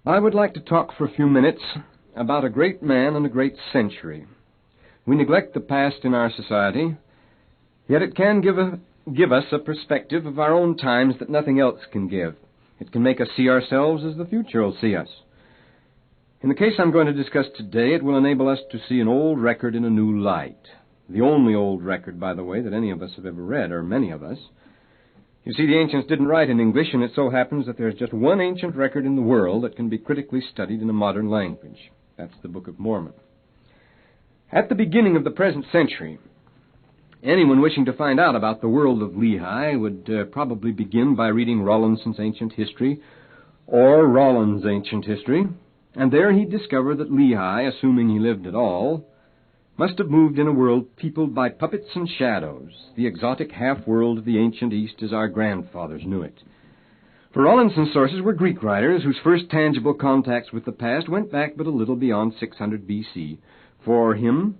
I would like to talk for a few minutes about a great man and a great century. We neglect the past in our society, yet it can give us a perspective of our own times that nothing else can give. It can make us see ourselves as the future will see us. In the case I'm going to discuss today, it will enable us to see an old record in a new light. The only old record, by the way, that any of us have ever read, or many of us. You see, the ancients didn't write in English, and it so happens that there's just one ancient record in the world that can be critically studied in a modern language. That's the Book of Mormon. At the beginning of the present century, anyone wishing to find out about the world of Lehi would probably begin by reading Rawlinson's Ancient History, or Rollin's Ancient History, and there he'd discover that Lehi, assuming he lived at all, must have moved in a world peopled by puppets and shadows, the exotic half-world of the ancient East as our grandfathers knew it. For Rawlinson's sources were Greek writers whose first tangible contacts with the past went back but a little beyond 600 B.C. For him,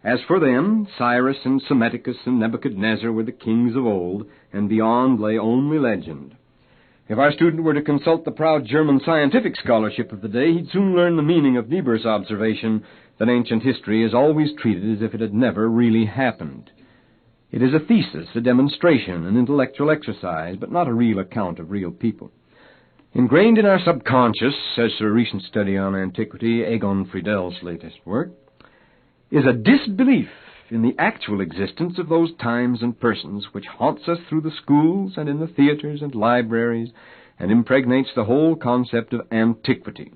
as for them, Cyrus and Psammetichus and Nebuchadnezzar were the kings of old, and beyond lay only legend. If our student were to consult the proud German scientific scholarship of the day, he'd soon learn the meaning of Niebuhr's observation that ancient history is always treated as if it had never really happened. It is a thesis, a demonstration, an intellectual exercise, but not a real account of real people. Ingrained in our subconscious, says a recent study on antiquity, Egon Friedel's latest work, is a disbelief in the actual existence of those times and persons which haunts us through the schools and in the theaters and libraries and impregnates the whole concept of antiquity.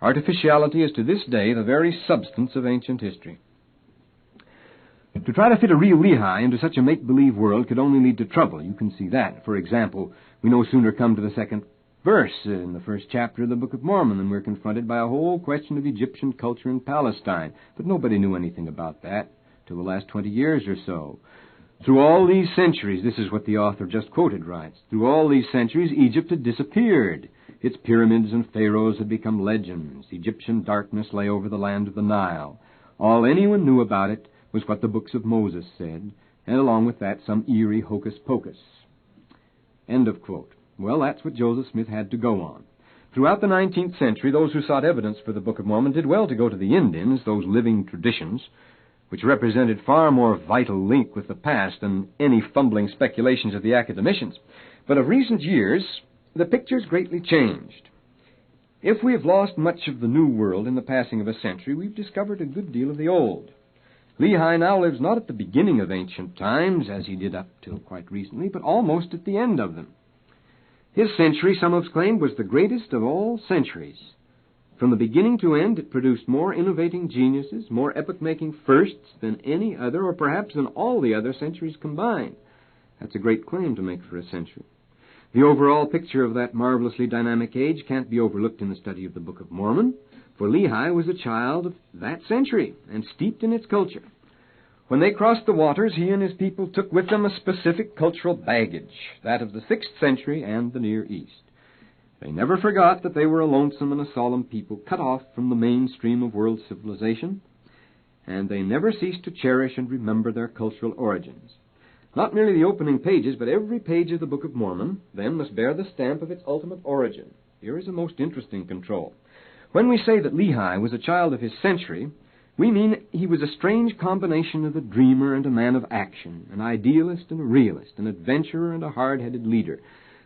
Artificiality is to this day the very substance of ancient history. To try to fit a real Lehi into such a make-believe world could only lead to trouble. You can see that. For example, we no sooner come to the second verse in the first chapter of the Book of Mormon than we're confronted by a whole question of Egyptian culture in Palestine. But nobody knew anything about that till the last 20 years or so. Through all these centuries, this is what the author just quoted writes, through all these centuries, Egypt had disappeared. Its pyramids and pharaohs had become legends. Egyptian darkness lay over the land of the Nile. All anyone knew about it was what the books of Moses said, and along with that, some eerie hocus-pocus. End of quote. Well, that's what Joseph Smith had to go on. Throughout the 19th century, those who sought evidence for the Book of Mormon did well to go to the Indians, those living traditions, which represented far more vital link with the past than any fumbling speculations of the academicians. But of recent years, the picture's greatly changed. If we have lost much of the new world in the passing of a century, we've discovered a good deal of the old. Lehi now lives not at the beginning of ancient times, as he did up till quite recently, but almost at the end of them. His century, some have claimed, was the greatest of all centuries. From the beginning to end, it produced more innovating geniuses, more epoch-making firsts than any other, or perhaps than all the other centuries combined. That's a great claim to make for a century. The overall picture of that marvelously dynamic age can't be overlooked in the study of the Book of Mormon, for Lehi was a child of that century and steeped in its culture. When they crossed the waters, he and his people took with them a specific cultural baggage, that of the 6th century and the Near East. They never forgot that they were a lonesome and a solemn people cut off from the mainstream of world civilization, and they never ceased to cherish and remember their cultural origins. Not merely the opening pages, but every page of the Book of Mormon, then, must bear the stamp of its ultimate origin. Here is a most interesting control. When we say that Lehi was a child of his century, we mean he was a strange combination of a dreamer and a man of action, an idealist and a realist, an adventurer and a hard-headed leader,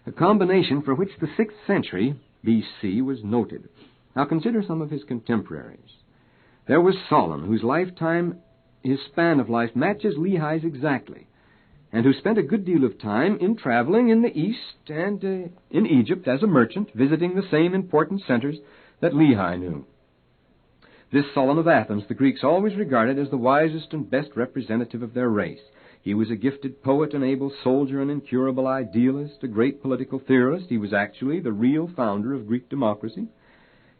a combination for which the 6th century B.C. was noted. Now consider some of his contemporaries. There was Solon, whose lifetime, his span of life, matches Lehi's exactly, and who spent a good deal of time in traveling in the East and in Egypt as a merchant, visiting the same important centers that Lehi knew. This Solon of Athens the Greeks always regarded as the wisest and best representative of their race. He was a gifted poet, an able soldier, an incurable idealist, a great political theorist. He was actually the real founder of Greek democracy.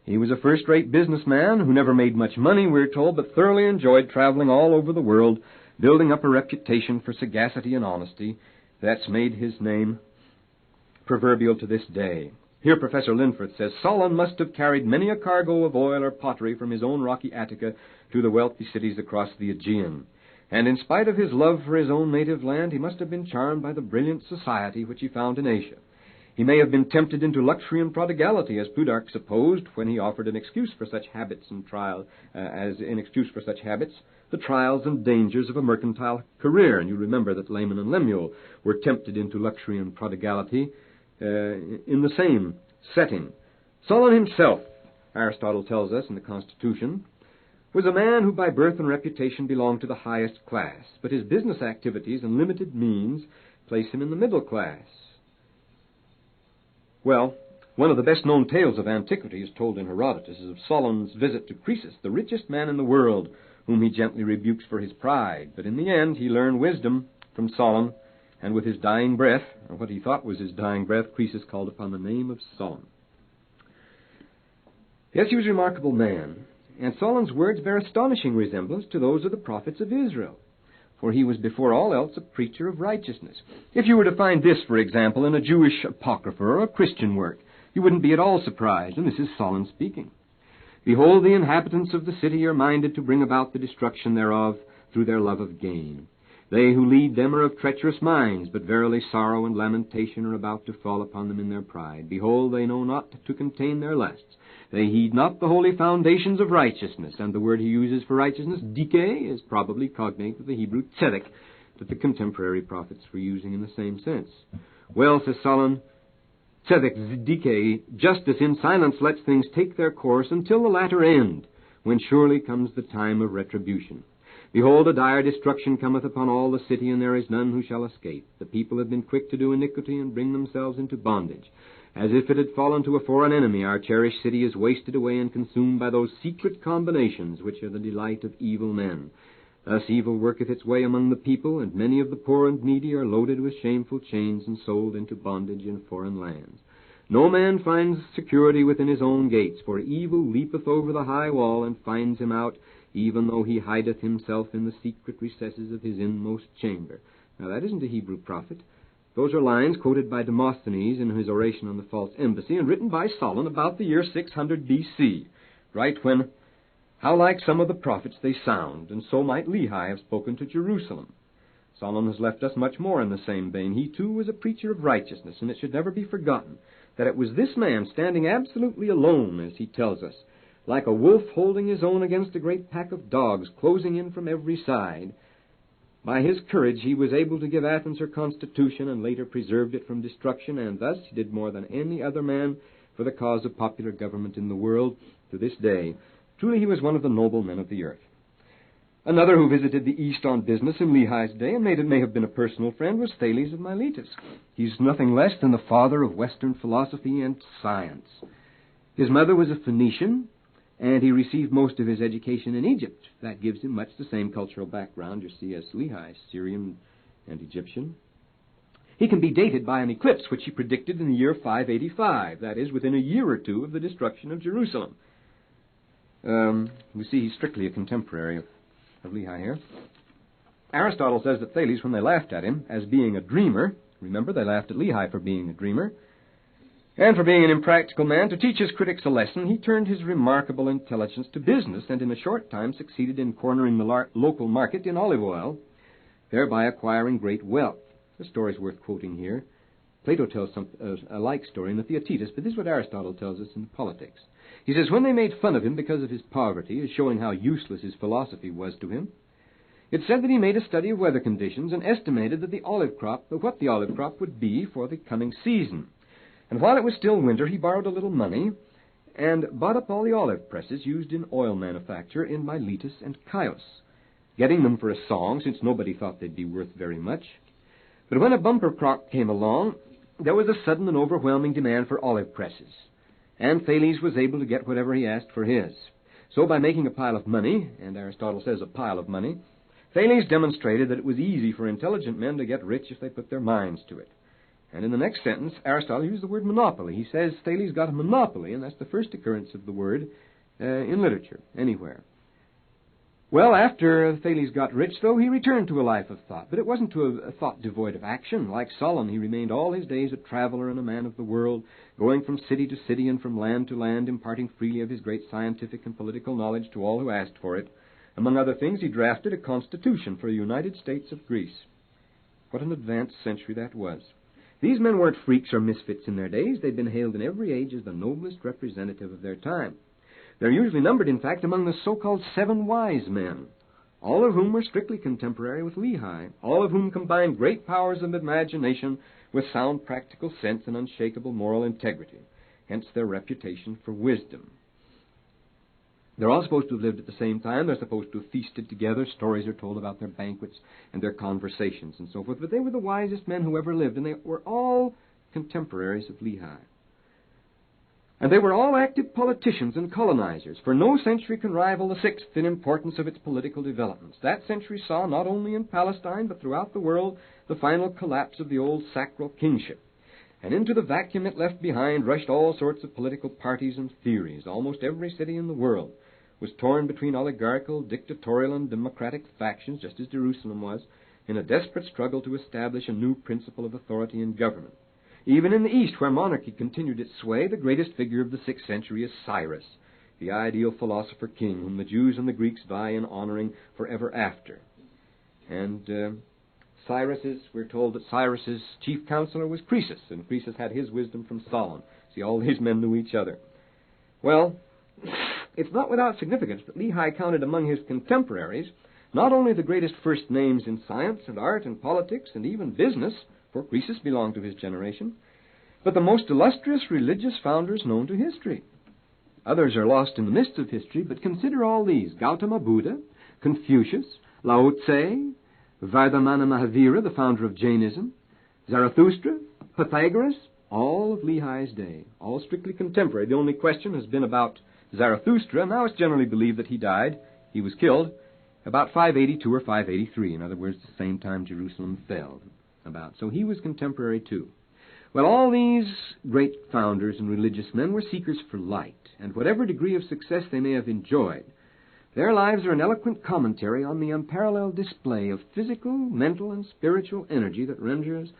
He was a first-rate businessman who never made much money, we're told, but thoroughly enjoyed traveling all over the world, building up a reputation for sagacity and honesty. That's made his name proverbial to this day. Here Professor Linforth says, Solon must have carried many a cargo of oil or pottery from his own rocky Attica to the wealthy cities across the Aegean. And in spite of his love for his own native land, he must have been charmed by the brilliant society which he found in Asia. He may have been tempted into luxury and prodigality, as Plutarch supposed when he offered an excuse for such habits and the trials and dangers of a mercantile career. And you remember that Laman and Lemuel were tempted into luxury and prodigality in the same setting. Solon himself, Aristotle tells us in the Constitution, was a man who by birth and reputation belonged to the highest class, but his business activities and limited means place him in the middle class. Well, one of the best-known tales of antiquity is told in Herodotus is of Solon's visit to Croesus, the richest man in the world, whom he gently rebukes for his pride. But in the end, he learned wisdom from Solon, and with his dying breath, or what he thought was his dying breath, Croesus called upon the name of Solon. Yes, he was a remarkable man, and Solon's words bear astonishing resemblance to those of the prophets of Israel, for he was before all else a preacher of righteousness. If you were to find this, for example, in a Jewish apocrypha or a Christian work, you wouldn't be at all surprised, and this is Solon speaking. Behold, the inhabitants of the city are minded to bring about the destruction thereof through their love of gain. They who lead them are of treacherous minds, but verily sorrow and lamentation are about to fall upon them in their pride. Behold, they know not to contain their lusts. They heed not the holy foundations of righteousness, and the word he uses for righteousness, dike, is probably cognate with the Hebrew tzedek, that the contemporary prophets were using in the same sense. Well, says Solon, tzedek, dike, justice in silence lets things take their course until the latter end, when surely comes the time of retribution. Behold, a dire destruction cometh upon all the city, and there is none who shall escape. The people have been quick to do iniquity and bring themselves into bondage. As if it had fallen to a foreign enemy, our cherished city is wasted away and consumed by those secret combinations which are the delight of evil men. Thus evil worketh its way among the people, and many of the poor and needy are loaded with shameful chains and sold into bondage in foreign lands. No man finds security within his own gates, for evil leapeth over the high wall and finds him out, even though he hideth himself in the secret recesses of his inmost chamber. Now that isn't a Hebrew prophet. Those are lines quoted by Demosthenes in his oration on the false embassy and written by Solon about the year 600 B.C., right when, how like some of the prophets they sound, and so might Lehi have spoken to Jerusalem. Solon has left us much more in the same vein. He, too, was a preacher of righteousness, and it should never be forgotten that it was this man standing absolutely alone, as he tells us, like a wolf holding his own against a great pack of dogs closing in from every side. By his courage he was able to give Athens her constitution and later preserved it from destruction, and thus he did more than any other man for the cause of popular government in the world to this day. Truly he was one of the noble men of the earth. Another who visited the East on business in Lehi's day and may have been a personal friend was Thales of Miletus. He's nothing less than the father of Western philosophy and science. His mother was a Phoenician, and he received most of his education in Egypt. That gives him much the same cultural background you see as Lehi, Syrian and Egyptian. He can be dated by an eclipse which he predicted in the year 585, that is, within a year or two of the destruction of Jerusalem. We see he's strictly a contemporary of Lehi here. Aristotle says that Thales, when they laughed at him as being a dreamer, remember they laughed at Lehi for being a dreamer, and for being an impractical man, to teach his critics a lesson, he turned his remarkable intelligence to business and in a short time succeeded in cornering the local market in olive oil, thereby acquiring great wealth. The story's worth quoting here. Plato tells a like story in the Theaetetus, but this is what Aristotle tells us in the Politics. He says, when they made fun of him because of his poverty, as showing how useless his philosophy was to him, it said that he made a study of weather conditions and estimated that what the olive crop would be for the coming season. And while it was still winter, he borrowed a little money and bought up all the olive presses used in oil manufacture in Miletus and Chios, getting them for a song, since nobody thought they'd be worth very much. But when a bumper crop came along, there was a sudden and overwhelming demand for olive presses, and Thales was able to get whatever he asked for his. So by making a pile of money, and Aristotle says a pile of money, Thales demonstrated that it was easy for intelligent men to get rich if they put their minds to it. And in the next sentence, Aristotle used the word monopoly. He says Thales got a monopoly, and that's the first occurrence of the word in literature, anywhere. Well, after Thales got rich, though, he returned to a life of thought. But it wasn't to a thought devoid of action. Like Solon, he remained all his days a traveler and a man of the world, going from city to city and from land to land, imparting freely of his great scientific and political knowledge to all who asked for it. Among other things, he drafted a constitution for the United States of Greece. What an advanced century that was. These men weren't freaks or misfits in their days. They'd been hailed in every age as the noblest representative of their time. They're usually numbered, in fact, among the so-called 7 wise men, all of whom were strictly contemporary with Lehi, all of whom combined great powers of imagination with sound practical sense and unshakable moral integrity, hence their reputation for wisdom. They're all supposed to have lived at the same time. They're supposed to have feasted together. Stories are told about their banquets and their conversations and so forth. But they were the wisest men who ever lived, and they were all contemporaries of Lehi. And they were all active politicians and colonizers, for no century can rival the 6th in importance of its political developments. That century saw, not only in Palestine, but throughout the world, the final collapse of the old sacral kingship. And into the vacuum it left behind rushed all sorts of political parties and theories. Almost every city in the world was torn between oligarchical, dictatorial, and democratic factions, just as Jerusalem was, in a desperate struggle to establish a new principle of authority in government. Even in the East, where monarchy continued its sway, the greatest figure of the 6th century is Cyrus, the ideal philosopher-king whom the Jews and the Greeks vie in honoring forever after. And we're told that Cyrus's chief counselor was Croesus, and Croesus had his wisdom from Solon. See, all these men knew each other. Well, it's not without significance that Lehi counted among his contemporaries not only the greatest first names in science and art and politics and even business, for Croesus belonged to his generation, but the most illustrious religious founders known to history. Others are lost in the mists of history, but consider all these: Gautama Buddha, Confucius, Lao Tse, Vardhamana Mahavira, the founder of Jainism, Zarathustra, Pythagoras, all of Lehi's day, all strictly contemporary. The only question has been about Zarathustra. Now it's generally believed that he was killed, about 582 or 583, in other words, the same time Jerusalem fell. So he was contemporary too. Well, all these great founders and religious men were seekers for light, and whatever degree of success they may have enjoyed, their lives are an eloquent commentary on the unparalleled display of physical, mental, and spiritual energy that renders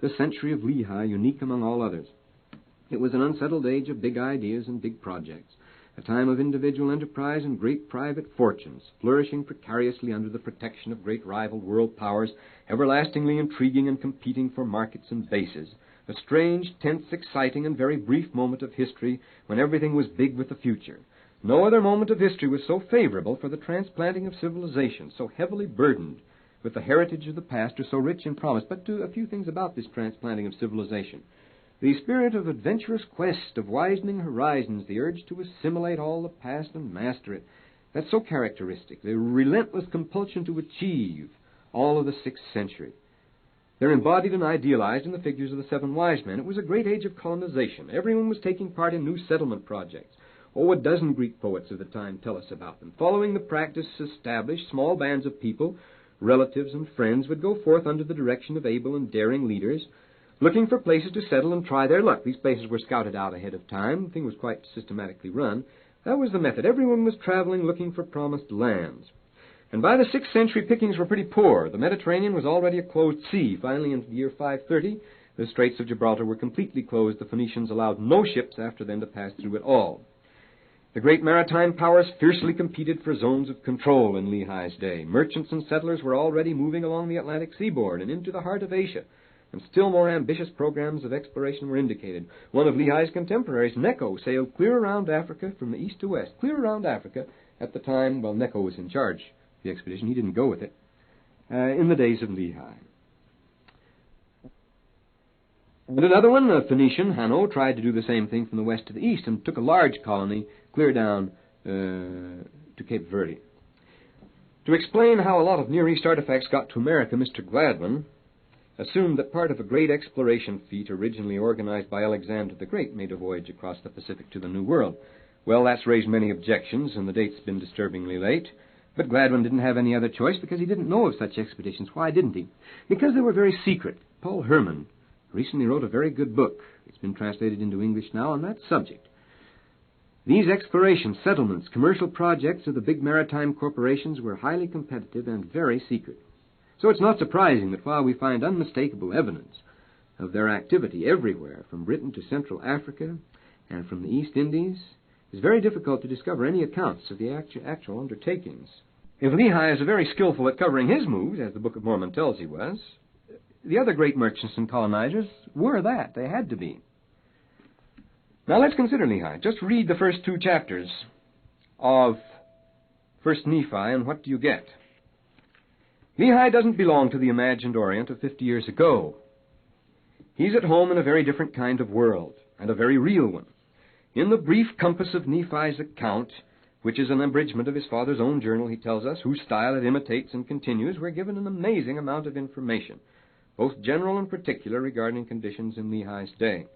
the century of Lehi unique among all others. It was an unsettled age of big ideas and big projects, a time of individual enterprise and great private fortunes, flourishing precariously under the protection of great rival world powers, everlastingly intriguing and competing for markets and bases. A strange, tense, exciting, and very brief moment of history when everything was big with the future. No other moment of history was so favorable for the transplanting of civilization, so heavily burdened with the heritage of the past, or so rich in promise. But to a few things about this transplanting of civilization. The spirit of adventurous quest, of widening horizons, the urge to assimilate all the past and master it, that's so characteristic. The relentless compulsion to achieve all of the 6th century. They're embodied and idealized in the figures of the 7 wise men. It was a great age of colonization. Everyone was taking part in new settlement projects. A dozen Greek poets of the time tell us about them. Following the practice established, small bands of people, relatives and friends, would go forth under the direction of able and daring leaders, looking for places to settle and try their luck. These places were scouted out ahead of time. The thing was quite systematically run. That was the method. Everyone was traveling looking for promised lands. And by the 6th century, pickings were pretty poor. The Mediterranean was already a closed sea. Finally, in the year 530, the Straits of Gibraltar were completely closed. The Phoenicians allowed no ships after them to pass through at all. The great maritime powers fiercely competed for zones of control in Lehi's day. Merchants and settlers were already moving along the Atlantic seaboard and into the heart of Asia, and still more ambitious programs of exploration were indicated. One of Lehi's contemporaries, Necho, sailed clear around Africa from the east to west, clear around Africa at the time, Necho was in charge of the expedition. He didn't go with it, in the days of Lehi. And another one, a Phoenician, Hanno, tried to do the same thing from the west to the east and took a large colony clear down to Cape Verde. To explain how a lot of Near East artifacts got to America, Mr. Gladwin assumed that part of a great exploration fleet originally organized by Alexander the Great made a voyage across the Pacific to the New World. Well, that's raised many objections, and the date's been disturbingly late. But Gladwin didn't have any other choice because he didn't know of such expeditions. Why didn't he? Because they were very secret. Paul Herman recently wrote a very good book. It's been translated into English now on that subject. These explorations, settlements, commercial projects of the big maritime corporations were highly competitive and very secret. So it's not surprising that while we find unmistakable evidence of their activity everywhere, from Britain to Central Africa and from the East Indies, it's very difficult to discover any accounts of the actual undertakings. If Lehi is very skillful at covering his moves, as the Book of Mormon tells he was, the other great merchants and colonizers were that. They had to be. Now let's consider Lehi. Just read the first 2 chapters of 1 Nephi, and what do you get? Lehi doesn't belong to the imagined Orient of 50 years ago. He's at home in a very different kind of world, and a very real one. In the brief compass of Nephi's account, which is an abridgment of his father's own journal, he tells us, whose style it imitates and continues, we're given an amazing amount of information, both general and particular, regarding conditions in Lehi's day.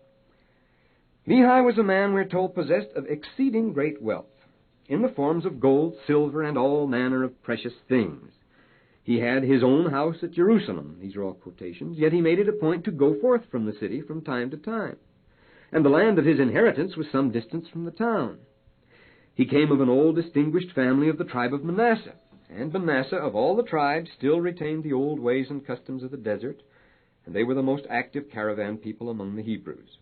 Lehi was a man, we're told, possessed of exceeding great wealth, in the forms of gold, silver, and all manner of precious things. He had his own house at Jerusalem, these are all quotations, yet he made it a point to go forth from the city from time to time. And the land of his inheritance was some distance from the town. He came of an old distinguished family of the tribe of Manasseh, and Manasseh, of all the tribes, still retained the old ways and customs of the desert, and they were the most active caravan people among the Hebrews.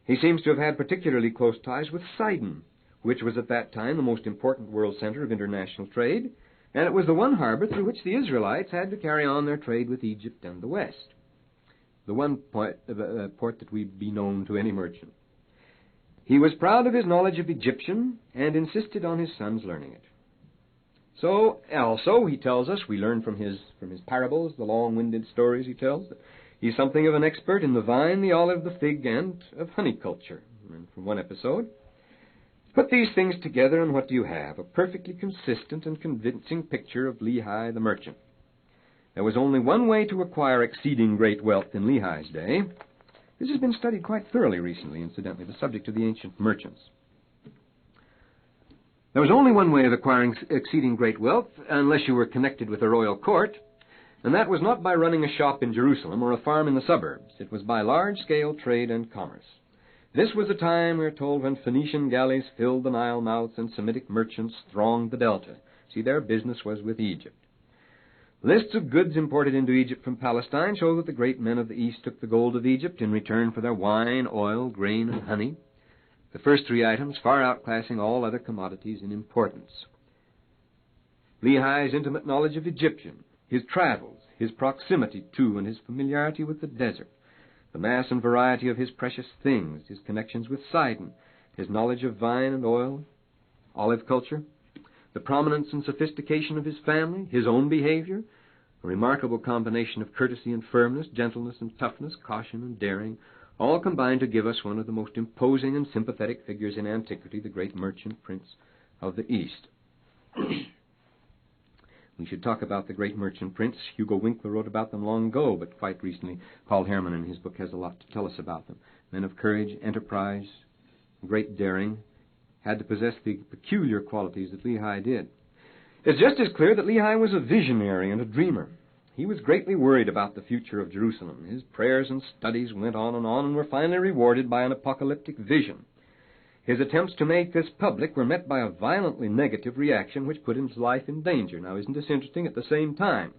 He seems to have had particularly close ties with Sidon, which was at that time the most important world center of international trade, and it was the one harbor through which the Israelites had to carry on their trade with Egypt and the West, the one port that would be known to any merchant. He was proud of his knowledge of Egyptian and insisted on his sons learning it. So, also, he tells us, we learn from his parables, the long-winded stories he tells, that he's something of an expert in the vine, the olive, the fig, and of honey culture. And from one episode, put these things together, and what do you have? A perfectly consistent and convincing picture of Lehi the merchant. There was only one way to acquire exceeding great wealth in Lehi's day. This has been studied quite thoroughly recently, incidentally, the subject of the ancient merchants. There was only one way of acquiring exceeding great wealth, unless you were connected with the royal court, and that was not by running a shop in Jerusalem or a farm in the suburbs. It was by large-scale trade and commerce. This was a time, we're told, when Phoenician galleys filled the Nile mouths and Semitic merchants thronged the delta. See, their business was with Egypt. Lists of goods imported into Egypt from Palestine show that the great men of the East took the gold of Egypt in return for their wine, oil, grain, and honey, the first 3 items far outclassing all other commodities in importance. Lehi's intimate knowledge of Egyptian, his travels, his proximity to and his familiarity with the desert, the mass and variety of his precious things, his connections with Sidon, his knowledge of vine and oil, olive culture, the prominence and sophistication of his family, his own behavior, a remarkable combination of courtesy and firmness, gentleness and toughness, caution and daring, all combined to give us one of the most imposing and sympathetic figures in antiquity, the great merchant prince of the East. We should talk about the great merchant prince. Hugo Winkler wrote about them long ago, but quite recently Paul Herman in his book has a lot to tell us about them. Men of courage, enterprise, great daring, had to possess the peculiar qualities that Lehi did. It's just as clear that Lehi was a visionary and a dreamer. He was greatly worried about the future of Jerusalem. His prayers and studies went on and were finally rewarded by an apocalyptic vision. His attempts to make this public were met by a violently negative reaction which put his life in danger. Now, isn't this interesting? At the same time,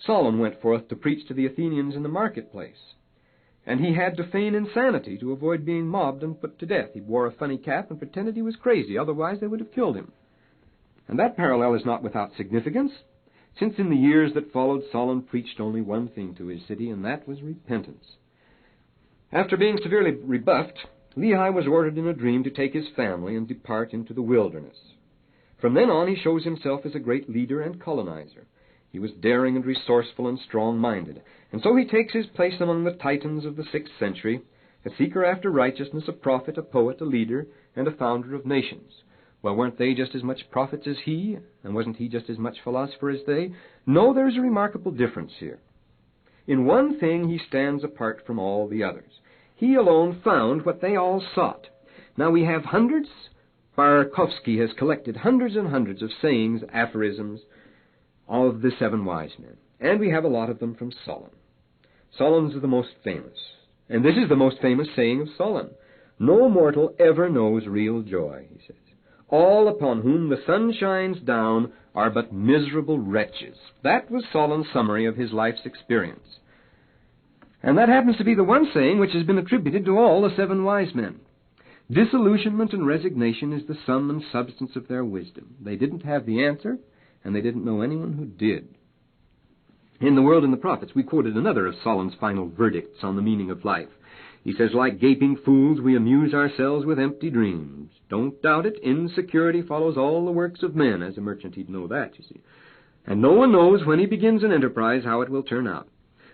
Solon went forth to preach to the Athenians in the marketplace, and he had to feign insanity to avoid being mobbed and put to death. He wore a funny cap and pretended he was crazy, otherwise they would have killed him. And that parallel is not without significance, since in the years that followed, Solon preached only one thing to his city, and that was repentance. After being severely rebuffed, Lehi was ordered in a dream to take his family and depart into the wilderness. From then on, he shows himself as a great leader and colonizer. He was daring and resourceful and strong-minded, and so he takes his place among the titans of the 6th century, a seeker after righteousness, a prophet, a poet, a leader, and a founder of nations. Well, weren't they just as much prophets as he, and wasn't he just as much philosopher as they? No, there's a remarkable difference here. In one thing he stands apart from all the others. He alone found what they all sought. Now we have hundreds. Barkovsky has collected hundreds and hundreds of sayings, aphorisms, of the 7 wise men. And we have a lot of them from Solon. Solon's the most famous. And this is the most famous saying of Solon. No mortal ever knows real joy, he says. All upon whom the sun shines down are but miserable wretches. That was Solon's summary of his life's experience. And that happens to be the one saying which has been attributed to all the 7 wise men. Disillusionment and resignation is the sum and substance of their wisdom. They didn't have the answer, and they didn't know anyone who did. In The World and the Prophets, we quoted another of Solon's final verdicts on the meaning of life. He says, like gaping fools, we amuse ourselves with empty dreams. Don't doubt it, insecurity follows all the works of men. As a merchant, he'd know that, you see. And no one knows when he begins an enterprise how it will turn out.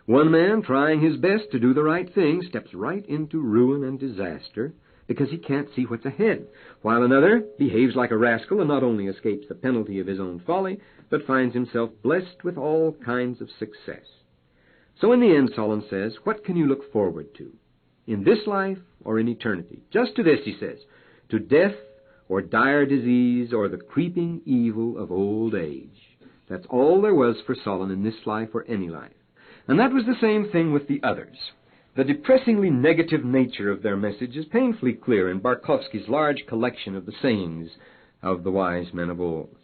One man, trying his best to do the right thing, steps right into ruin and disaster because he can't see what's ahead, while another behaves like a rascal and not only escapes the penalty of his own folly, but finds himself blessed with all kinds of success. So in the end, Solon says, what can you look forward to? In this life or in eternity? Just to this, he says, to death or dire disease or the creeping evil of old age. That's all there was for Solon in this life or any life. And that was the same thing with the others. The depressingly negative nature of their message is painfully clear in Barkovsky's large collection of the sayings of the wise men of old.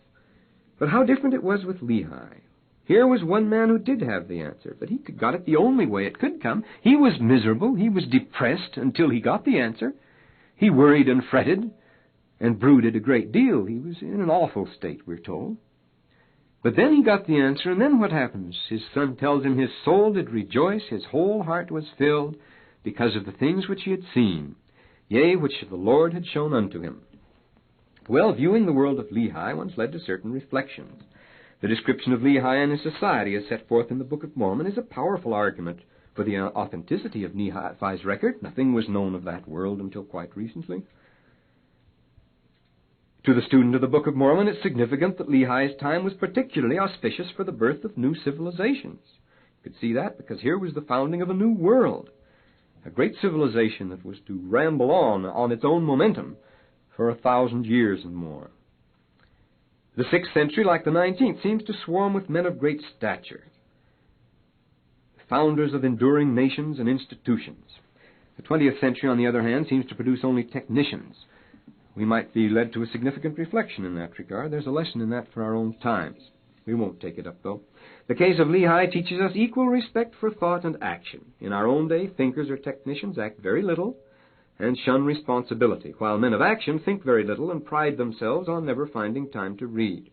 But how different it was with Lehi. Here was one man who did have the answer, but he got it the only way it could come. He was miserable, he was depressed until he got the answer. He worried and fretted and brooded a great deal. He was in an awful state, we're told. But then he got the answer, and then what happens? His son tells him his soul did rejoice, his whole heart was filled, because of the things which he had seen, yea, which the Lord had shown unto him. Well, viewing the world of Lehi, one's led to certain reflections. The description of Lehi and his society as set forth in the Book of Mormon is a powerful argument for the authenticity of Nephi's record. Nothing was known of that world until quite recently. To the student of the Book of Mormon, it's significant that Lehi's time was particularly auspicious for the birth of new civilizations. You could see that because here was the founding of a new world, a great civilization that was to ramble on its own momentum for 1,000 years and more. The 6th century, like the 19th, seems to swarm with men of great stature, founders of enduring nations and institutions. The 20th century, on the other hand, seems to produce only technicians. We might be led to a significant reflection in that regard. There's a lesson in that for our own times. We won't take it up, though. The case of Lehi teaches us equal respect for thought and action. In our own day, thinkers or technicians act very little and shun responsibility, while men of action think very little and pride themselves on never finding time to read.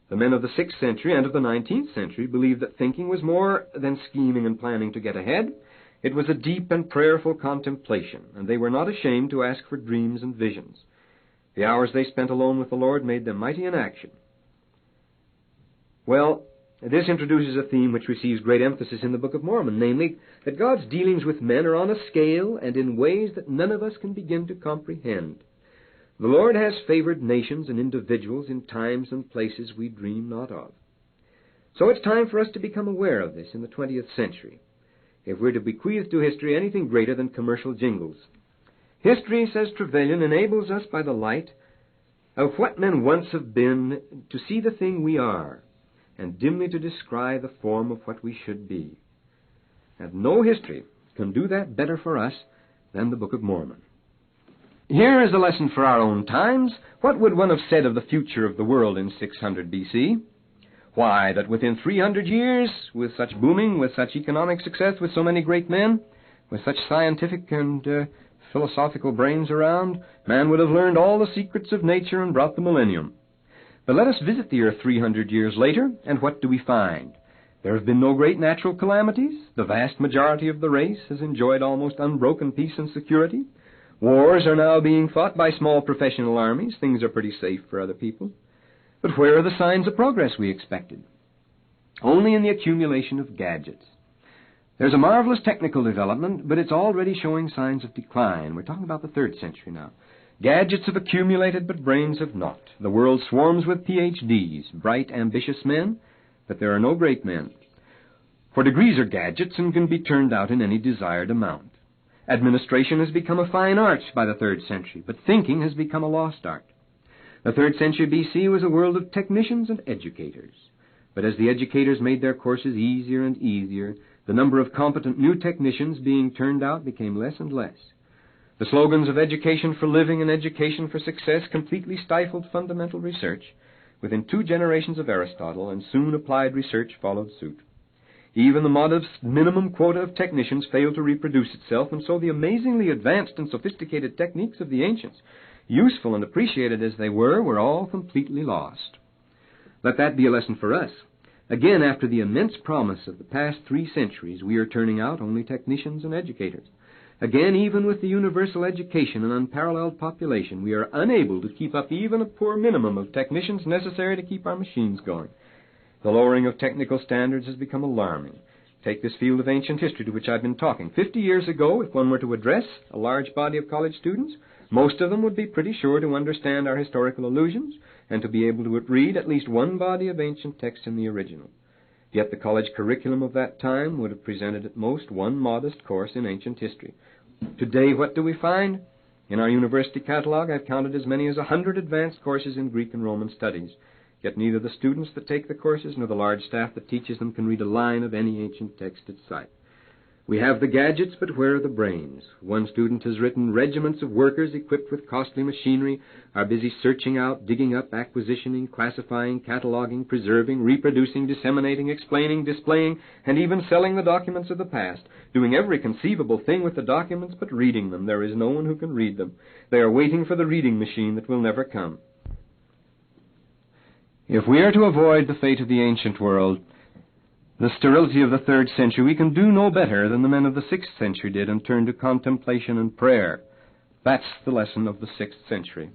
The men of the 6th century and of the 19th century believed that thinking was more than scheming and planning to get ahead. It was a deep and prayerful contemplation, and they were not ashamed to ask for dreams and visions. The hours they spent alone with the Lord made them mighty in action. Well, this introduces a theme which receives great emphasis in the Book of Mormon, namely, that God's dealings with men are on a scale and in ways that none of us can begin to comprehend. The Lord has favored nations and individuals in times and places we dream not of. So it's time for us to become aware of this in the 20th century, if we're to bequeath to history anything greater than commercial jingles. History, says Trevelyan, enables us by the light of what men once have been to see the thing we are, and dimly to descry the form of what we should be. And no history can do that better for us than the Book of Mormon. Here is a lesson for our own times. What would one have said of the future of the world in 600 B.C.? Why, that within 300 years, with such booming, with such economic success, with so many great men, with such scientific and philosophical brains around, man would have learned all the secrets of nature and brought the millennium. But let us visit the earth 300 years later, and what do we find? There have been no great natural calamities. The vast majority of the race has enjoyed almost unbroken peace and security. Wars are now being fought by small professional armies. Things are pretty safe for other people. But where are the signs of progress we expected? Only in the accumulation of gadgets. There's a marvelous technical development, but it's already showing signs of decline. We're talking about the 3rd century now. Gadgets have accumulated, but brains have not. The world swarms with PhDs, bright, ambitious men, but there are no great men. For degrees are gadgets and can be turned out in any desired amount. Administration has become a fine art by the 3rd century, but thinking has become a lost art. The 3rd century B.C. was a world of technicians and educators. But as the educators made their courses easier and easier, the number of competent new technicians being turned out became less and less. The slogans of education for living and education for success completely stifled fundamental research within 2 generations of Aristotle, and soon applied research followed suit. Even the modest minimum quota of technicians failed to reproduce itself, and so the amazingly advanced and sophisticated techniques of the ancients, useful and appreciated as they were all completely lost. Let that be a lesson for us. Again, after the immense promise of the past 3 centuries, we are turning out only technicians and educators. Again, even with the universal education and unparalleled population, we are unable to keep up even a poor minimum of technicians necessary to keep our machines going. The lowering of technical standards has become alarming. Take this field of ancient history to which I've been talking. 50 years ago, if one were to address a large body of college students, most of them would be pretty sure to understand our historical allusions and to be able to read at least one body of ancient text in the original. Yet the college curriculum of that time would have presented at most one modest course in ancient history. Today, what do we find? In our university catalog, I've counted as many as 100 advanced courses in Greek and Roman studies. Yet neither the students that take the courses nor the large staff that teaches them can read a line of any ancient text at sight. We have the gadgets, but where are the brains? One student has written, regiments of workers equipped with costly machinery are busy searching out, digging up, acquisitioning, classifying, cataloging, preserving, reproducing, disseminating, explaining, displaying, and even selling the documents of the past, doing every conceivable thing with the documents but reading them. There is no one who can read them. They are waiting for the reading machine that will never come. If we are to avoid the fate of the ancient world, the sterility of the 3rd century, we can do no better than the men of the 6th century did and turn to contemplation and prayer. That's the lesson of the 6th century.